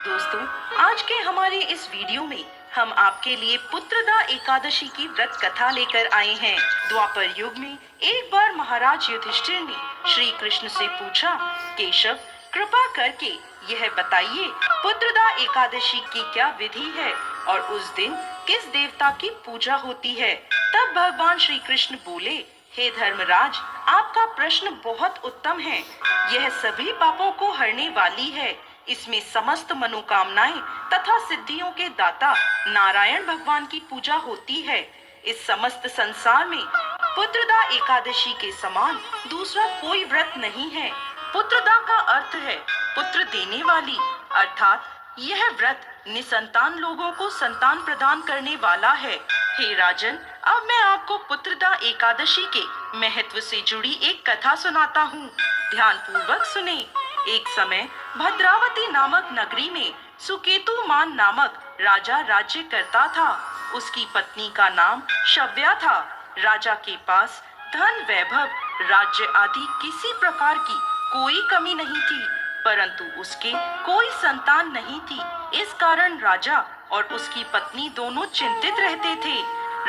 दोस्तों, आज के हमारे इस वीडियो में हम आपके लिए पुत्रदा एकादशी की व्रत कथा लेकर आए हैं। द्वापर युग में एक बार महाराज युधिष्ठिर ने श्री कृष्ण से पूछा, केशव, कृपा करके यह बताइए, पुत्रदा एकादशी की क्या विधि है और उस दिन किस देवता की पूजा होती है। तब भगवान श्री कृष्ण बोले, हे धर्मराज, आपका प्रश्न बहुत उत्तम है। यह सभी पापों को हरने वाली है। इसमें समस्त मनोकामनाएं तथा सिद्धियों के दाता नारायण भगवान की पूजा होती है। इस समस्त संसार में पुत्रदा एकादशी के समान दूसरा कोई व्रत नहीं है। पुत्रदा का अर्थ है पुत्र देने वाली, अर्थात यह व्रत निसंतान लोगों को संतान प्रदान करने वाला है। हे राजन, अब मैं आपको पुत्रदा एकादशी के महत्व से जुड़ी एक कथा सुनाता हूँ। ध्यान पूर्वक सुने। एक समय भद्रावती नामक नगरी में सुकेतुमान नामक राजा राज्य करता था। उसकी पत्नी का नाम शव्या था। राजा के पास धन, वैभव, राज्य आदि किसी प्रकार की कोई कमी नहीं थी, परंतु उसके कोई संतान नहीं थी। इस कारण राजा और उसकी पत्नी दोनों चिंतित रहते थे।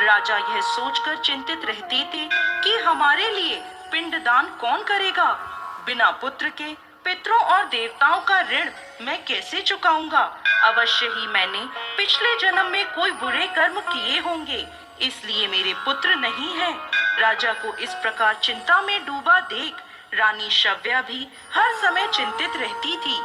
राजा यह सोचकर चिंतित रहते थे कि हमारे लिए पिंडदान कौन करेगा। बिना पुत्र के पितरों और देवताओं का ऋण मैं कैसे चुकाऊंगा। अवश्य ही मैंने पिछले जन्म में कोई बुरे कर्म किए होंगे, इसलिए मेरे पुत्र नहीं है। राजा को इस प्रकार चिंता में डूबा देख रानी शव्या भी हर समय चिंतित रहती थी।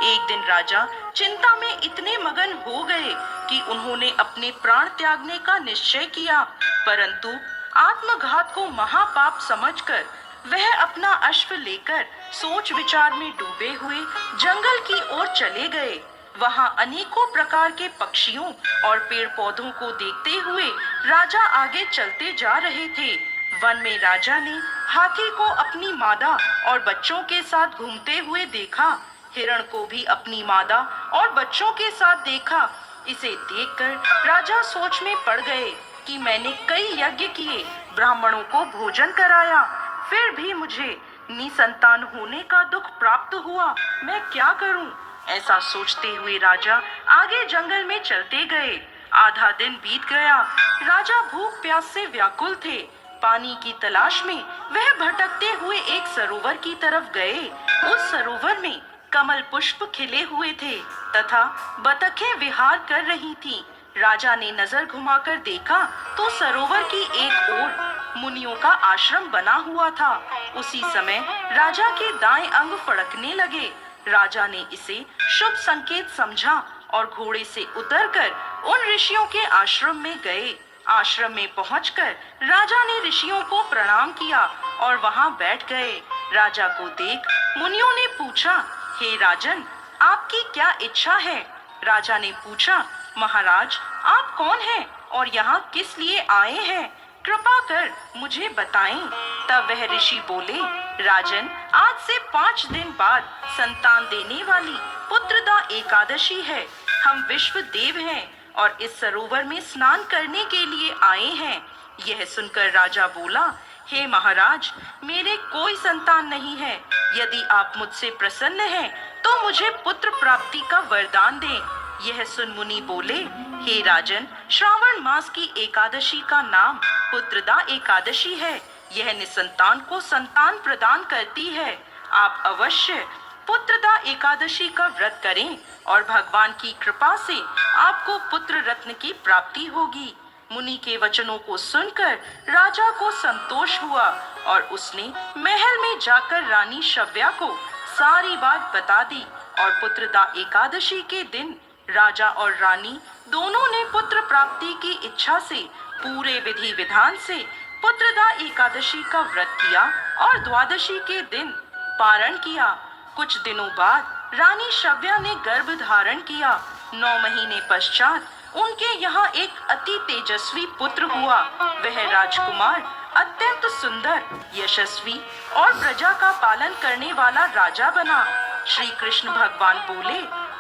एक दिन राजा चिंता में इतने मगन हो गए कि उन्होंने अपने प्राण त्यागने का निश्चय किया, परंतु आत्मघात को महापाप समझकर वह अपना अश्व लेकर सोच विचार में डूबे हुए जंगल की ओर चले गए। वहां अनेकों प्रकार के पक्षियों और पेड़ पौधों को देखते हुए राजा आगे चलते जा रहे थे। वन में राजा ने हाथी को अपनी मादा और बच्चों के साथ घूमते हुए देखा। हिरण को भी अपनी मादा और बच्चों के साथ देखा। इसे देखकर राजा सोच में पड़ गए कि मैंने कई यज्ञ किए, ब्राह्मणों को भोजन कराया, फिर भी मुझे निसंतान होने का दुख प्राप्त हुआ। मैं क्या करूं? ऐसा सोचते हुए राजा आगे जंगल में चलते गए। आधा दिन बीत गया। राजा भूख प्यास से व्याकुल थे। पानी की तलाश में वह भटकते हुए एक सरोवर की तरफ गए। उस सरोवर में कमल पुष्प खिले हुए थे तथा बतखें विहार कर रही थीं। राजा ने नजर घुमाकर देखा तो सरोवर की एक ओर मुनियों का आश्रम बना हुआ था। उसी समय राजा के दाएं अंग फड़कने लगे। राजा ने इसे शुभ संकेत समझा और घोड़े से उतरकर उन ऋषियों के आश्रम में गए। आश्रम में पहुंचकर राजा ने ऋषियों को प्रणाम किया और वहां बैठ गए। राजा को देख मुनियों ने पूछा, हे राजन, आपकी क्या इच्छा है? राजा ने पूछा, महाराज, आप कौन हैं और यहाँ किस लिए आए हैं? कृपा कर मुझे बताएं। तब वह ऋषि बोले, राजन, आज से 5 दिन बाद संतान देने वाली पुत्रदा एकादशी है। हम विश्व देव हैं और इस सरोवर में स्नान करने के लिए आए हैं। यह सुनकर राजा बोला, हे महाराज, मेरे कोई संतान नहीं है। यदि आप मुझसे प्रसन्न हैं, तो मुझे पुत्र प्राप्ति का वरदान दें। यह सुन मुनि बोले, हे राजन, श्रावण मास की एकादशी का नाम पुत्रदा एकादशी है। यह निसंतान को संतान प्रदान करती है। आप अवश्य पुत्रदा एकादशी का व्रत करें और भगवान की कृपा से आपको पुत्र रत्न की प्राप्ति होगी। मुनि के वचनों को सुनकर राजा को संतोष हुआ और उसने महल में जाकर रानी शव्या को सारी बात बता दी और पुत्रदा एकादशी के दिन राजा और रानी दोनों ने पुत्र प्राप्ति की इच्छा से पूरे विधि विधान से पुत्रदा एकादशी का व्रत किया और द्वादशी के दिन पारण किया। कुछ दिनों बाद रानी शव्या ने गर्भ धारण किया। 9 महीने पश्चात उनके यहाँ एक अति तेजस्वी पुत्र हुआ। वह राजकुमार अत्यंत सुंदर, यशस्वी और प्रजा का पालन करने वाला राजा बना। श्री कृष्ण भगवान बोले,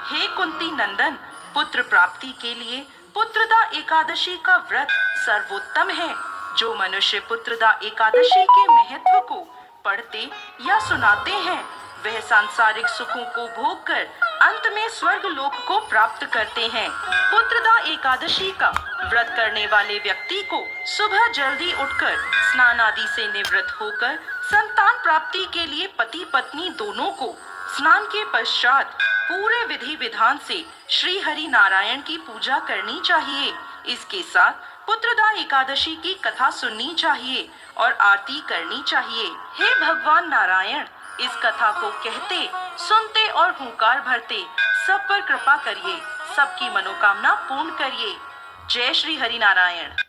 हे कुंती नंदन, पुत्र प्राप्ति के लिए पुत्रदा एकादशी का व्रत सर्वोत्तम है। जो मनुष्य पुत्रदा एकादशी के महत्व को पढ़ते या सुनाते हैं, वह सांसारिक सुखों को भोग कर अंत में स्वर्ग लोक को प्राप्त करते हैं। पुत्रदा एकादशी का व्रत करने वाले व्यक्ति को सुबह जल्दी उठकर स्नान आदि से निवृत्त होकर संतान प्राप्ति के लिए पति पत्नी दोनों को स्नान के पश्चात पूरे विधि विधान से श्री हरि नारायण की पूजा करनी चाहिए। इसके साथ पुत्रदा एकादशी की कथा सुननी चाहिए और आरती करनी चाहिए। हे भगवान नारायण, इस कथा को कहते, सुनते और हुंकार भरते सब पर कृपा करिए, सबकी मनोकामना पूर्ण करिए। जय श्री हरि नारायण।